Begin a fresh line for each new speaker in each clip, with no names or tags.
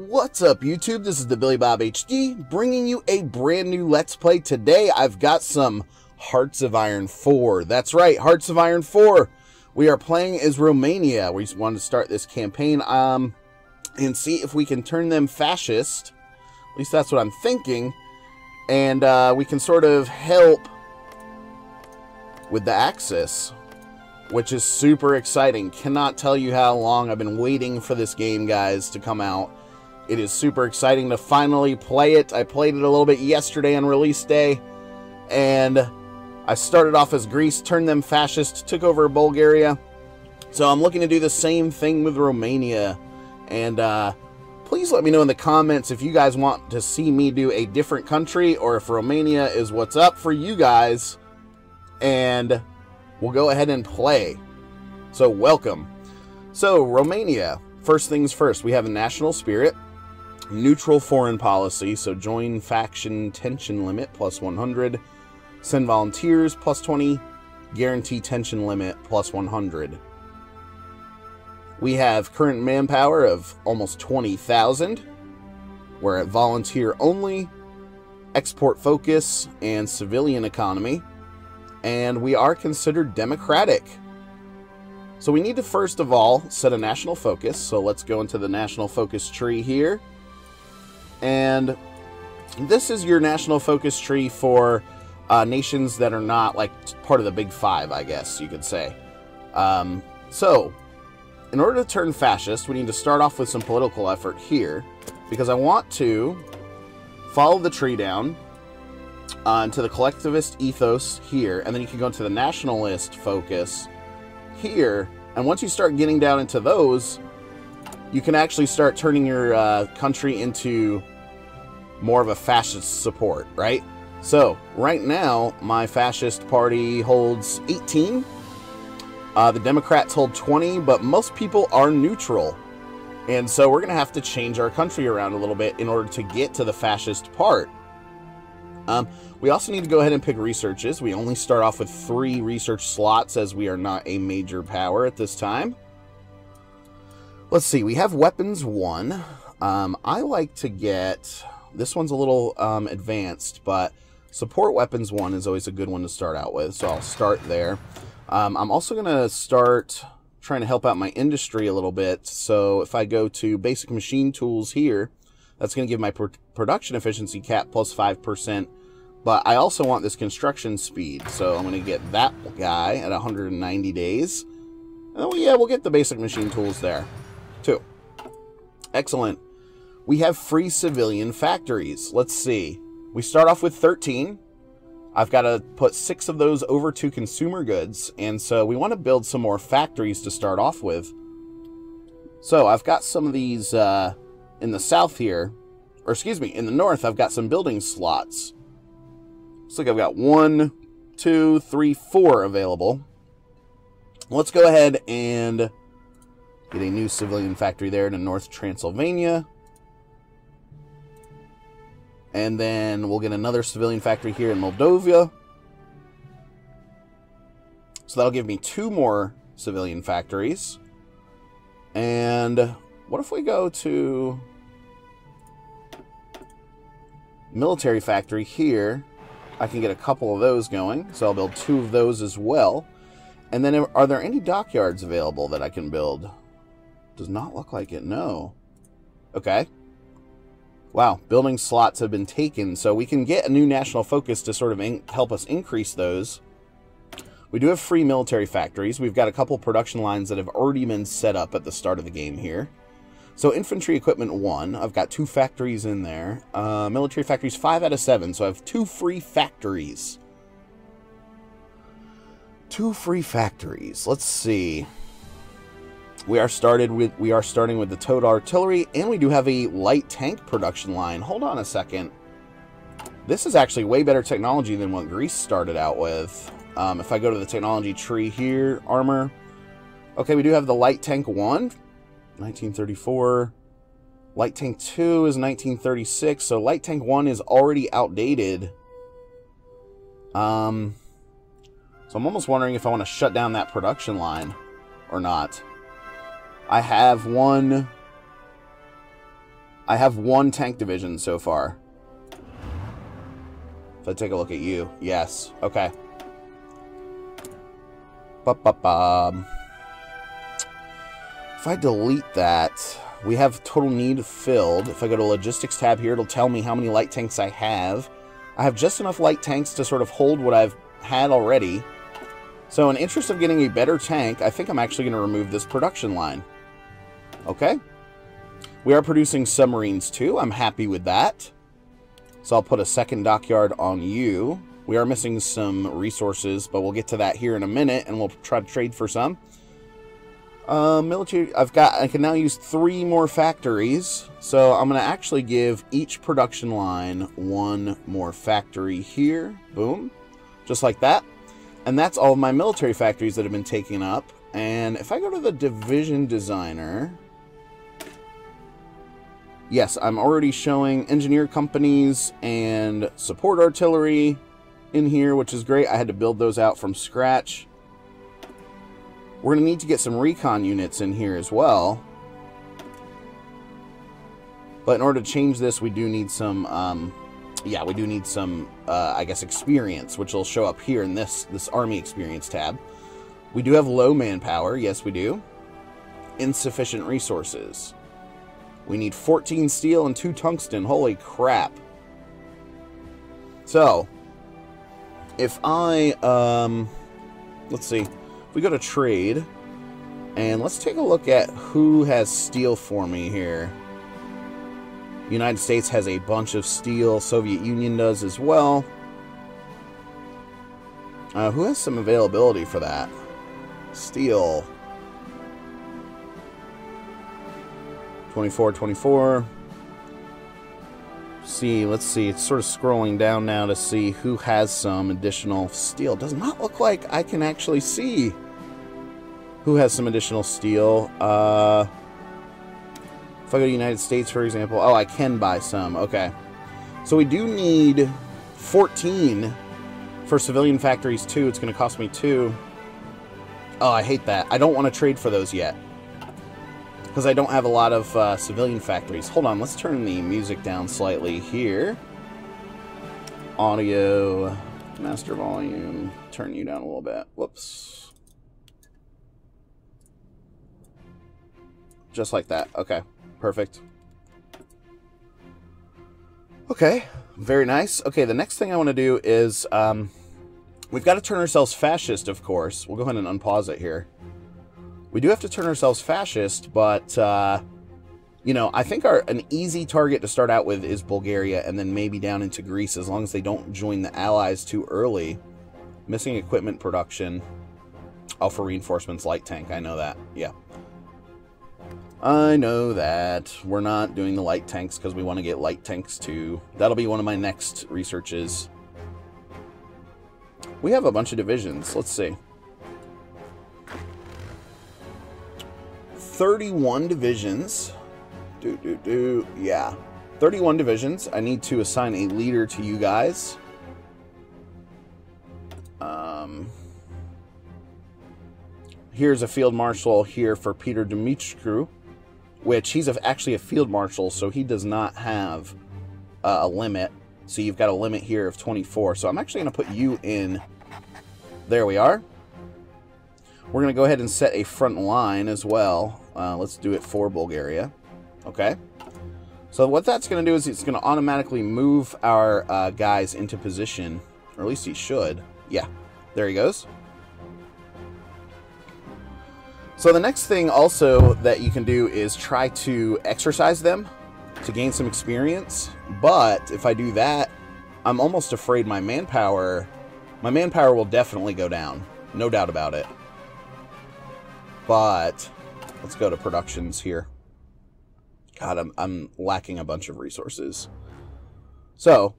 What's up, YouTube? This is TheBillyBobHD, bringing you a brand new Let's Play. Today, I've got some Hearts of Iron IV. That's right, Hearts of Iron IV. We are playing as Romania. We just wanted to start this campaign and see if we can turn them fascist. At least that's what I'm thinking. And we can sort of help with the Axis, which is super exciting. Cannot tell you how long I've been waiting for this game, guys, to come out. It is super exciting to finally play it. I played it a little bit yesterday on release day, and I started off as Greece, turned them fascist, took over Bulgaria. So I'm looking to do the same thing with Romania. And please let me know in the comments if you guys want to see me do a different country, or if Romania is what's up for you guys. And we'll go ahead and play. So welcome. So Romania, first things first, we have a national spirit. Neutral foreign policy, so join faction tension limit plus 100, send volunteers plus 20, guarantee tension limit plus 100. We have current manpower of almost 20,000. We're at volunteer only, export focus, and civilian economy, and we are considered democratic. So we need to first of all set a national focus, so let's go into the national focus tree here. And this is your national focus tree for nations that are not like part of the big five, I guess you could say. So in order to turn fascist, we need to start off with some political effort here, because I want to follow the tree down into the collectivist ethos here, and then you can go into the nationalist focus here. And once you start getting down into those, you can actually start turning your country into more of a fascist support, right? So, right now, my fascist party holds 18. The Democrats hold 20, but most people are neutral. And so we're going to have to change our country around a little bit in order to get to the fascist part. We also need to go ahead and pick researches. We only start off with 3 research slots, as we are not a major power at this time. Let's see, we have weapons 1. I like to get, this one's a little advanced, but support weapons 1 is always a good one to start out with, so I'll start there. I'm also going to start trying to help out my industry a little bit, so if I go to basic machine tools here, that's going to give my production efficiency cap plus 5%, but I also want this construction speed, so I'm going to get that guy at 190 days. And yeah, we'll get the basic machine tools there, too. Excellent. We have free civilian factories. Let's see. We start off with 13. I've got to put 6 of those over to consumer goods, and so we want to build some more factories to start off with. So I've got some of these in the south here, or excuse me, in the north, I've got some building slots. Looks like I've got 1, 2, 3, 4 available. Let's go ahead and get a new civilian factory there in North Transylvania. And then we'll get another civilian factory here in Moldova. So that'll give me 2 more civilian factories. And what if we go to military factory here? I can get a couple of those going, so I'll build 2 of those as well. And then are there any dockyards available that I can build? Does not look like it, no. Okay. Wow, building slots have been taken, so we can get a new national focus to sort of help us increase those. We do have free military factories. We've got a couple production lines that have already been set up at the start of the game here. So infantry equipment 1, I've got 2 factories in there. Military factories 5 out of 7, so I have 2 free factories. 2 free factories. Let's see. We are starting with the towed artillery, and we do have a light tank production line. Hold on a second. This is actually way better technology than what Greece started out with. If I go to the technology tree here, armor. Okay, we do have the light tank 1, 1934. Light tank 2 is 1936, so light tank 1 is already outdated. So I'm almost wondering if I want to shut down that production line or not. I have one I have 1 tank division so far. If I take a look at you, yes. Okay. Ba-ba-ba. If I delete that, we have total need filled. If I go to logistics tab here, it'll tell me how many light tanks I have. I have just enough light tanks to sort of hold what I've had already. So in interest of getting a better tank, I think I'm actually going to remove this production line. Okay. We are producing submarines too. I'm happy with that. So I'll put a second dockyard on you. We are missing some resources, but we'll get to that here in a minute, and we'll try to trade for some. Military, I can now use 3 more factories. So I'm going to actually give each production line 1 more factory here. Boom. Just like that. And that's all of my military factories that have been taken up. And if I go to the division designer, yes, I'm already showing engineer companies and support artillery in here, which is great. I had to build those out from scratch. We're going to need to get some recon units in here as well. But in order to change this, we do need some, I guess, experience, which will show up here in this Army Experience tab. We do have low manpower. Yes, we do. Insufficient resources. We need 14 steel and 2 tungsten. Holy crap. So, if I, let's see. If we go to trade, and let's take a look at who has steel for me here. United States has a bunch of steel. Soviet Union does as well. Who has some availability for that? Steel. 24. Let's see. It's sort of scrolling down now to see who has some additional steel. Does not look like I can actually see who has some additional steel. If I go to the United States, for example, oh, I can buy some. Okay. So we do need 14 for civilian factories too. It's going to cost me 2. Oh, I hate that. I don't want to trade for those yet, because I don't have a lot of civilian factories. Hold on, let's turn the music down slightly here. Audio, master volume, turn you down a little bit. Whoops. Just like that. Okay, perfect. Okay, very nice. Okay, the next thing I want to do is, we've got to turn ourselves fascist, of course. We'll go ahead and unpause it here. We do have to turn ourselves fascist, but, you know, I think an easy target to start out with is Bulgaria, and then maybe down into Greece, as long as they don't join the Allies too early. Missing equipment production. Oh, for reinforcements, light tank. I know that. Yeah. I know that. We're not doing the light tanks because we want to get light tanks too. That'll be one of my next researches. We have a bunch of divisions. Let's see. 31 divisions. Yeah. 31 divisions. I need to assign a leader to you guys. Here's a field marshal here for Peter Dumitru, which he's actually a field marshal, so he does not have a limit. So you've got a limit here of 24. So I'm actually going to put you in. There we are. We're going to go ahead and set a front line as well. Let's do it for Bulgaria. Okay. So what that's going to do is it's going to automatically move our guys into position. Or at least he should. Yeah. There he goes. So the next thing also that you can do is try to exercise them to gain some experience. But if I do that, I'm almost afraid my manpower will definitely go down. No doubt about it. But let's go to productions here. God, I'm lacking a bunch of resources. So,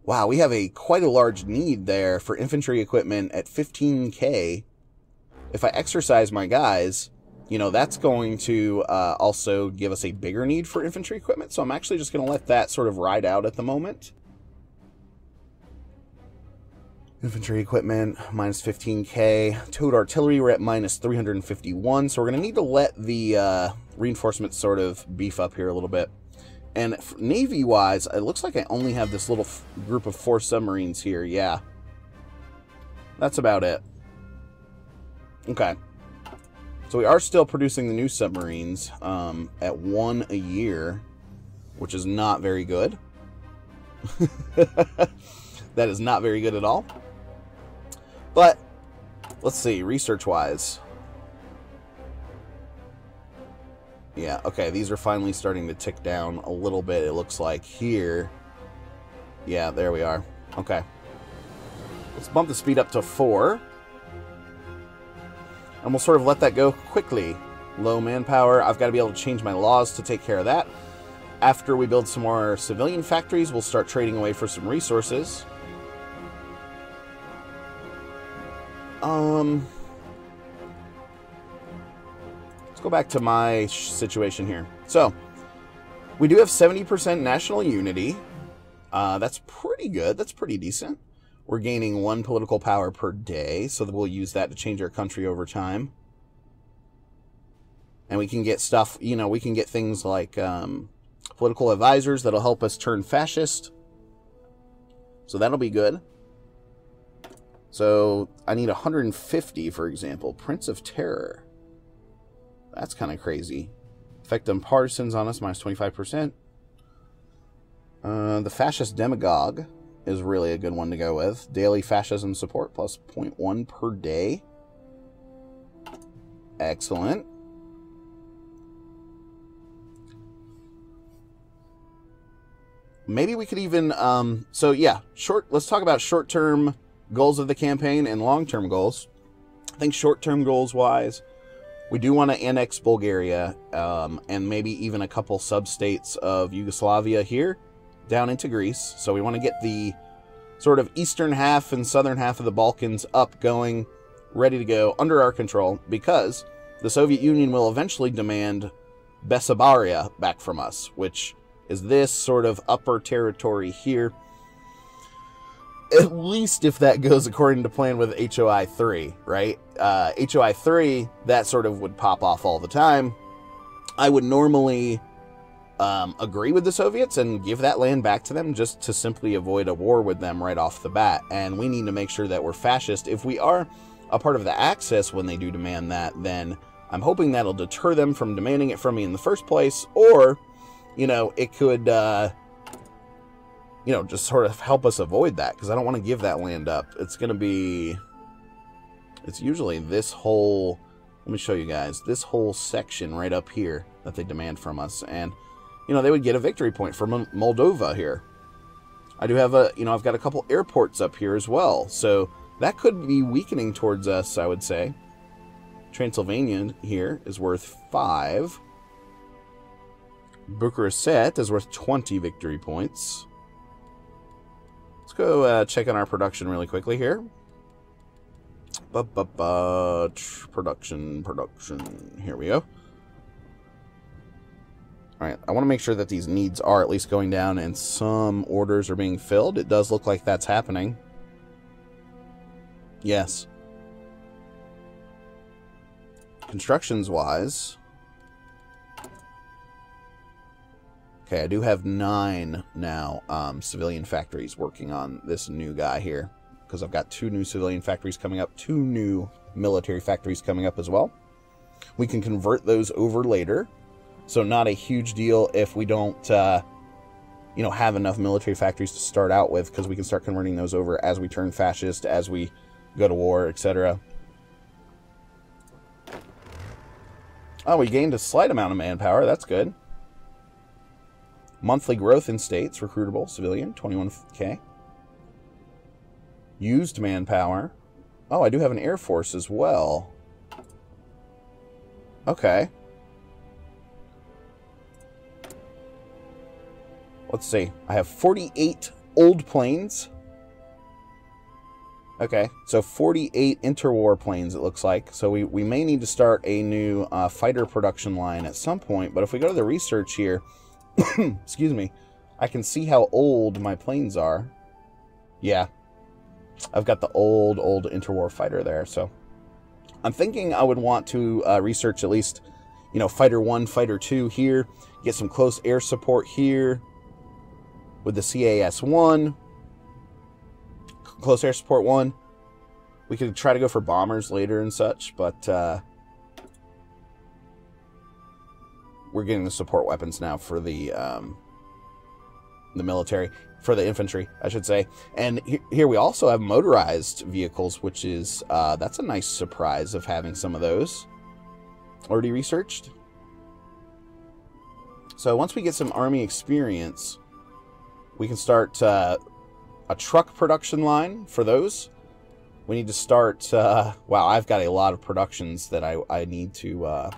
wow, we have quite a large need there for infantry equipment at 15K. If I exercise my guys, you know, that's going to also give us a bigger need for infantry equipment. So I'm actually just going to let that sort of ride out at the moment. Infantry equipment, minus 15k. Towed artillery, we're at minus 351. So we're going to need to let the reinforcements sort of beef up here a little bit. And Navy-wise, it looks like I only have this little group of 4 submarines here. Yeah. That's about it. Okay. So we are still producing the new submarines at 1 a year, which is not very good. That is not very good at all. But, let's see, research-wise. Yeah, okay, these are finally starting to tick down a little bit, it looks like. Here. Yeah, there we are. Okay. Let's bump the speed up to 4. And we'll sort of let that go quickly. Low manpower. I've got to be able to change my laws to take care of that. After we build some more civilian factories, we'll start trading away for some resources. Let's go back to my situation here. So, we do have 70% national unity. That's pretty good. That's pretty decent. We're gaining 1 political power per day, so that we'll use that to change our country over time. And we can get stuff, you know, we can get things like political advisors that'll help us turn fascist. So that'll be good. So I need 150, for example. Prince of Terror. That's kind of crazy. Effect on partisans on us, minus 25%. The fascist demagogue is really a good one to go with. Daily fascism support, plus 0.1 per day. Excellent. Maybe we could even, so yeah, let's talk about short-term goals of the campaign and long-term goals. I think short-term goals-wise, we do want to annex Bulgaria, and maybe even a couple sub-states of Yugoslavia here, down into Greece. So we want to get the sort of eastern half and southern half of the Balkans up, going, ready to go, under our control, because the Soviet Union will eventually demand Bessarabia back from us, which is this sort of upper territory here. At least if that goes according to plan with HOI III, right? HOI III, that sort of would pop off all the time. I would normally agree with the Soviets and give that land back to them just to simply avoid a war with them right off the bat. And we need to make sure that we're fascist. If we are a part of the Axis when they do demand that, then I'm hoping that'll deter them from demanding it from me in the first place. Or, you know, it could, you know, just sort of help us avoid that, because I don't want to give that land up. It's going to be, it's usually this whole, let me show you guys, this whole section right up here that they demand from us. And, you know, they would get a victory point for Moldova here. I do have a, you know, I've got a couple airports up here as well. So that could be weakening towards us, I would say. Transylvania here is worth 5. Bucharest is worth 20 victory points. Let's go check on our production really quickly here. Production. Here we go. Alright, I want to make sure that these needs are at least going down and some orders are being filled. It does look like that's happening. Yes. Constructions-wise. Okay, I do have 9 now civilian factories working on this new guy here, because I've got 2 new civilian factories coming up, 2 new military factories coming up as well. We can convert those over later, so not a huge deal if we don't, you know, have enough military factories to start out with, because we can start converting those over as we turn fascist, as we go to war, etc. Oh, we gained a slight amount of manpower. That's good. Monthly growth in states, recruitable, civilian, 21k. Used manpower. Oh, I do have an air force as well. Okay. Let's see. I have 48 old planes. Okay, so 48 interwar planes, it looks like. So we may need to start a new fighter production line at some point. But if we go to the research here, excuse me, I can see how old my planes are. Yeah. I've got the old interwar fighter there, so I'm thinking I would want to research at least, you know, Fighter 1, Fighter 2 here, get some close air support here with the CAS-1, close air support 1. We could try to go for bombers later and such, but we're getting the support weapons now for the military, for the infantry, I should say. And here we also have motorized vehicles, which is, that's a nice surprise of having some of those already researched. So once we get some army experience, we can start a truck production line for those. We need to start, wow, I've got a lot of productions that I need to,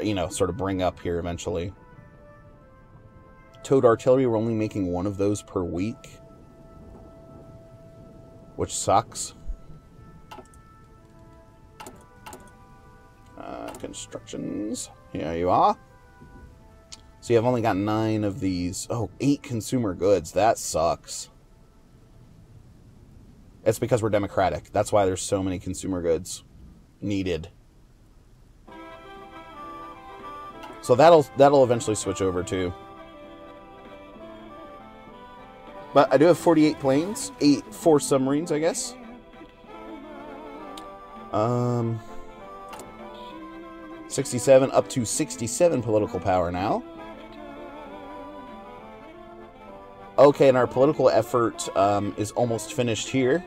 you know, sort of bring up here eventually. Towed artillery, we're only making one of those per week, which sucks. Constructions, here you are. So I've only got 9 of these. Oh, 8 consumer goods, that sucks. It's because we're democratic. That's why there's so many consumer goods needed. So that'll eventually switch over too. But I do have 48 planes, 4 submarines, I guess. 67, up to 67 political power now. Okay, and our political effort is almost finished here.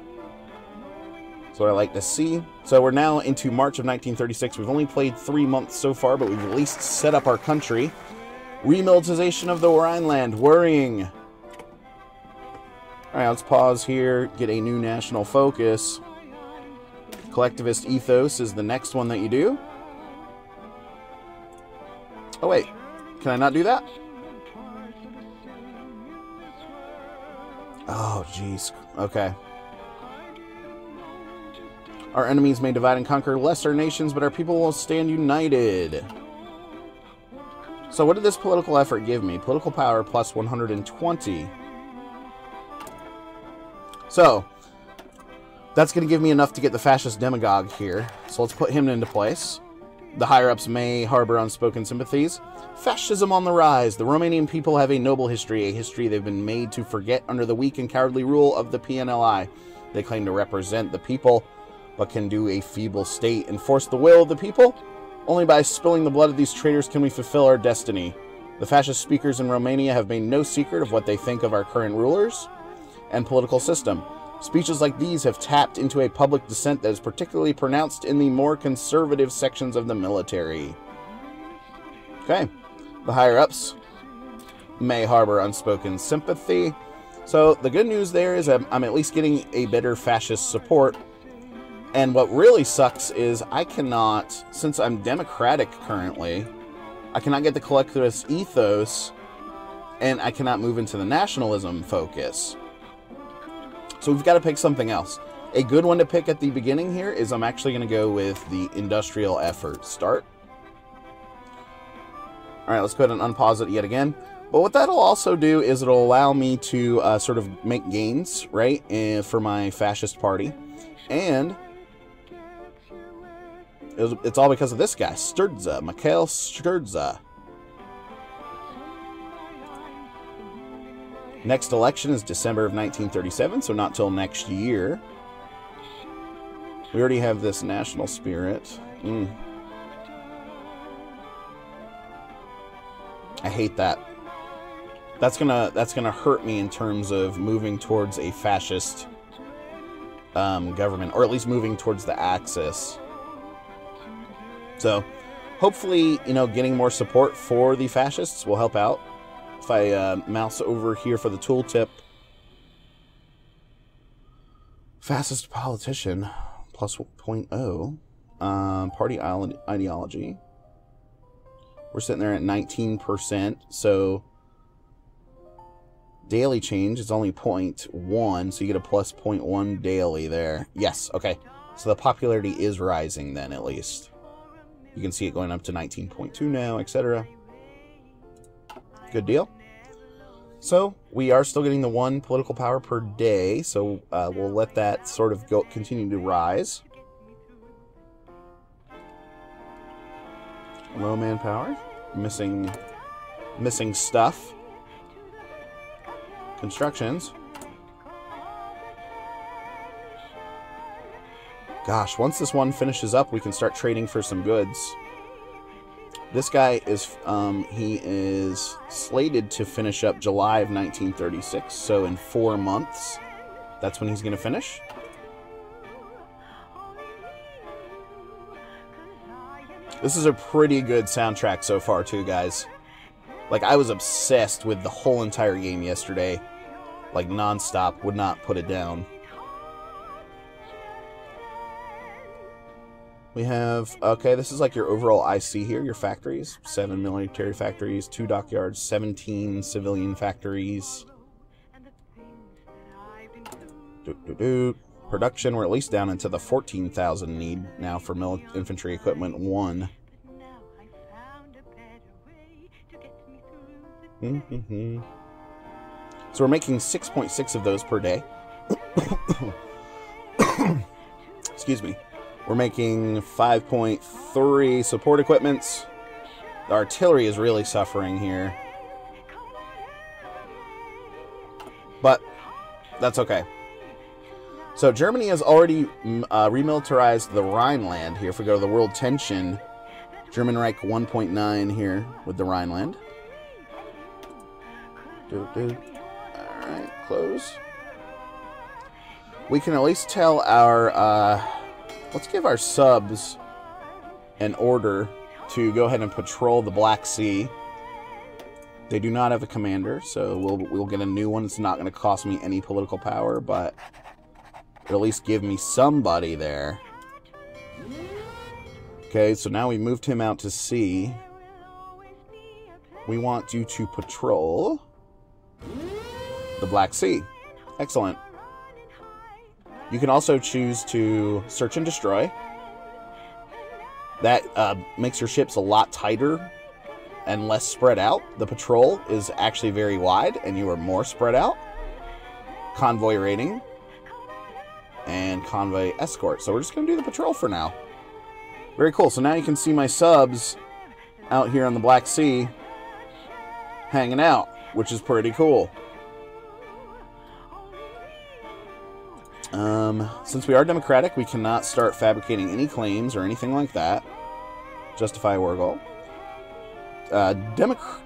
That's what I like to see. So we're now into March of 1936. We've only played 3 months so far, but we've at least set up our country. Remilitarization of the Rhineland, worrying. Alright, let's pause here, get a new national focus. Collectivist ethos is the next one that you do. Oh wait, can I not do that? Oh jeez, okay. Our enemies may divide and conquer lesser nations, but our people will stand united. So what did this political effort give me? Political power plus 120. So, that's going to give me enough to get the fascist demagogue here. So let's put him into place. The higher-ups may harbor unspoken sympathies. Fascism on the rise. The Romanian people have a noble history, a history they've been made to forget under the weak and cowardly rule of the PNLI. They claim to represent the people, but can do a feeble state enforce the will of the people? Only by spilling the blood of these traitors can we fulfill our destiny. The fascist speakers in Romania have made no secret of what they think of our current rulers and political system. Speeches like these have tapped into a public dissent that is particularly pronounced in the more conservative sections of the military. Okay, the higher-ups may harbor unspoken sympathy. So the good news there is I'm at least getting a better fascist support. And what really sucks is I cannot, since I'm democratic currently, I cannot get the collectivist ethos, and I cannot move into the nationalism focus. So we've got to pick something else. A good one to pick at the beginning here is I'm actually going to go with the industrial effort. Start. Alright, let's go ahead and unpause it yet again. But what that'll also do is it'll allow me to sort of make gains, right, for my fascist party. And it's all because of this guy, Sturza, Mikhail Sturza. Next election is December of 1937, so not till next year. We already have this national spirit. I hate that. That's gonna hurt me in terms of moving towards a fascist government, or at least moving towards the Axis. So, hopefully, you know, getting more support for the fascists will help out. If I mouse over here for the tooltip, fastest politician plus 0.0, party ideology. We're sitting there at 19%, so daily change is only 0.1, so you get a plus 0.1 daily there. Yes, okay. So the popularity is rising then, at least. You can see it going up to 19.2 now, etc. Good deal. So we are still getting the 1 political power per day, so we'll let that sort of continue to rise. Low manpower, missing stuff. Constructions. Gosh, once this one finishes up, we can start trading for some goods. This guy is, he is slated to finish up July of 1936, so in 4 months, that's when he's going to finish. This is a pretty good soundtrack so far, too, guys. Like, I was obsessed with the whole entire game yesterday. Like, non-stop, would not put it down. We have, okay, this is like your overall IC here, your factories. 7 military factories, 2 dockyards, 17 civilian factories. Production, we're at least down into the 14,000 need now for infantry equipment 1. So we're making 6.6 of those per day. Excuse me. We're making 5.3 support equipments. The artillery is really suffering here. But that's okay. So Germany has already remilitarized the Rhineland here. If we go to the world tension, German Reich 1.9 here with the Rhineland. Alright, close. We can at least tell our... let's give our subs an order to go ahead and patrol the Black Sea. They do not have a commander, so we'll get a new one. It's not going to cost me any political power, but it'll at least give me somebody there. Okay, so now we moved him out to sea. We want you to patrol the Black Sea. Excellent. You can also choose to search and destroy. That makes your ships a lot tighter and less spread out. The patrol is actually very wide, and you are more spread out. Convoy rating. And convoy escort. So we're just going to do the patrol for now. Very cool. So now you can see my subs out here on the Black Sea hanging out, which is pretty cool. Since we are democratic, we cannot start fabricating any claims or anything like that. Justify war goal.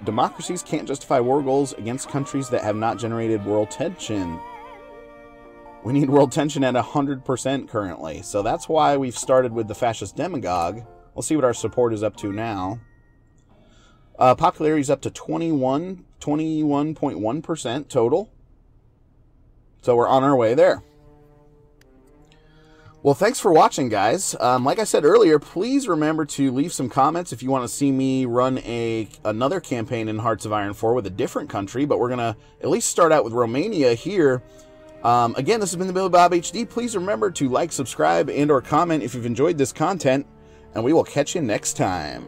Democracies can't justify war goals against countries that have not generated world tension. We need world tension at 100% currently. So that's why we've started with the fascist demagogue. We'll see what our support is up to now. Popularity is up to 21.1% total. So we're on our way there. Well, thanks for watching, guys. Like I said earlier, please remember to leave some comments if you want to see me run another campaign in Hearts of Iron 4 with a different country, but we're going to at least start out with Romania here. Again, this has been TheBillyBobHD. Please remember to like, subscribe, and or comment if you've enjoyed this content, and we will catch you next time.